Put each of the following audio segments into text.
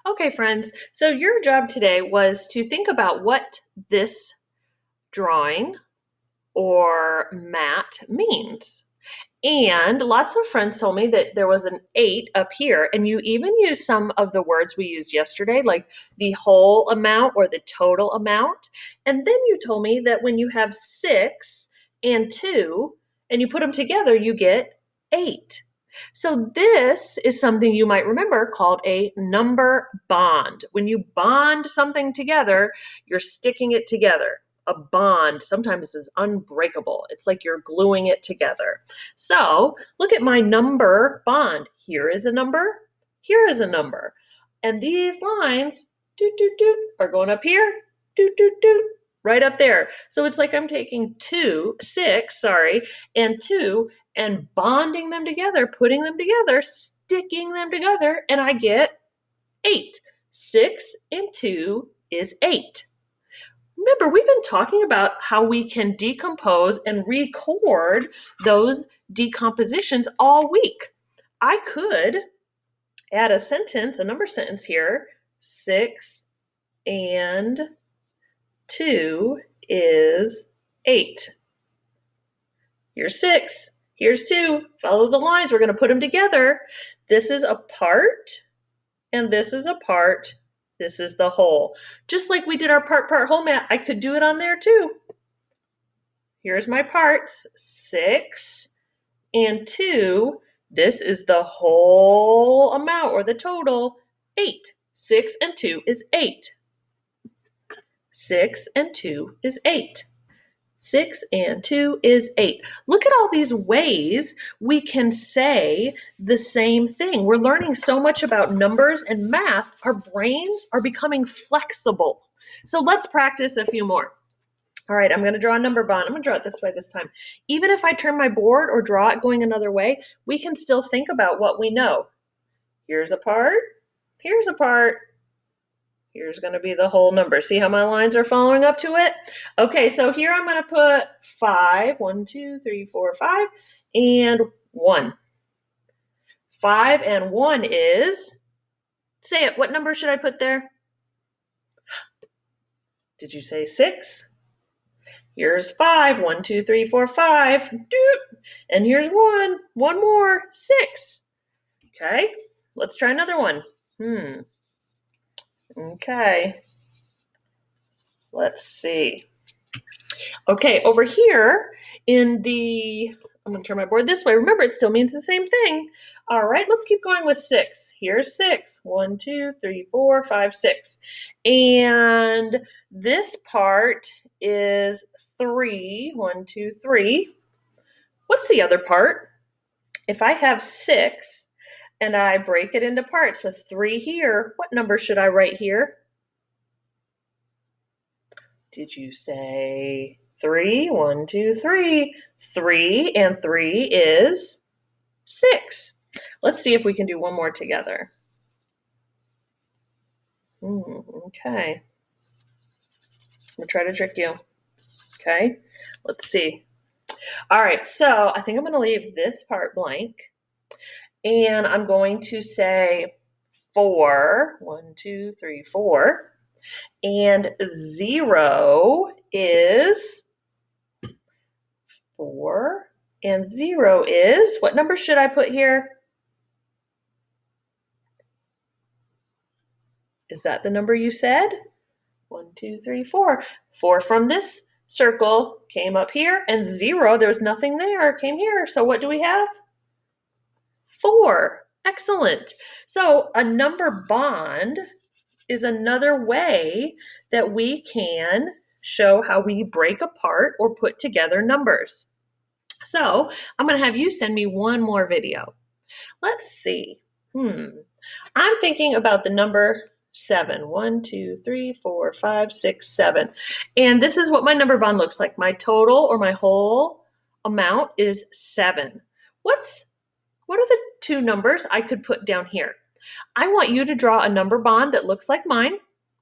Okay, friends, so your job today was to think about what this drawing or mat means. And lots of friends told me that there was an 8 up here, and you even used some of the words we used yesterday, like the whole amount or the total amount. And then you told me that when you have 6 and 2, and you put them together, you get 8. So this is something you might remember called a number bond. When you bond something together, you're sticking it together. A bond sometimes is unbreakable. It's like you're gluing it together. So look at my number bond. Here is a number. Here is a number. And these lines, doot, doot, doot, are going up here, doot, doot, doot, right up there. So it's like I'm taking 6, and 2 and bonding them together, putting them together, sticking them together, and I get 8. 6 and 2 is 8. Remember, we've been talking about how we can decompose and record those decompositions all week. I could add a sentence, a number sentence here. 6 and 2 is 8. Here's 6. Here's 2. Follow the lines. We're going to put them together. This is a part, and this is a part. This is the whole. Just like we did our part whole mat, I could do it on there too. Here's my parts, 6 and 2. This is the whole amount or the total, 8. 6 and 2 is 8. 6 and 2 is 8. 6 and 2 is 8. Look at all these ways we can say the same thing. We're learning so much about numbers and math. Our brains are becoming flexible. So let's practice a few more. All right, I'm going to draw a number bond. I'm going to draw it this way this time. Even if I turn my board or draw it going another way, we can still think about what we know. Here's a part. Here's a part. Here's going to be the whole number. See how my lines are following up to it? Okay, so here I'm going to put 5, 1, 2, 3, 4, 5, and 1. 5 and 1 is, say it, what number should I put there? Did you say 6? Here's 5, 1, 2, 3, 4, 5, doot. And here's 1 more, 6. Okay, let's try another one. Okay, let's see. Okay, over here I'm going to turn my board this way. Remember, it still means the same thing. All right, let's keep going with 6. Here's 6. 1, 2, 3, 4, 5, 6. And this part is 3. 1, 2, 3. What's the other part? If I have 6, and I break it into parts with 3 here, what number should I write here? Did you say 3? 1, 2, 3. 3 and 3 is 6. Let's see if we can do one more together. Okay. I'm going to try to trick you. Okay, let's see. All right, so I think I'm going to leave this part blank. And I'm going to say 4. 1, 2, 3, 4. And 0 is 4. And 0 is, what number should I put here? Is that the number you said? 1, 2, 3, 4. 4 from this circle came up here, and 0, there was nothing there, came here. So what do we have? 4. Excellent. So a number bond is another way that we can show how we break apart or put together numbers. So I'm going to have you send me one more video. Let's see. I'm thinking about the number 7. 1, 2, 3, 4, 5, 6, 7. And this is what my number bond looks like. My total or my whole amount is 7. What are the two numbers I could put down here? I want you to draw a number bond that looks like mine.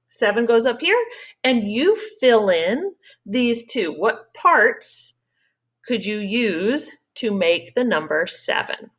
7 goes up here, and you fill in these two. What parts could you use to make the number 7?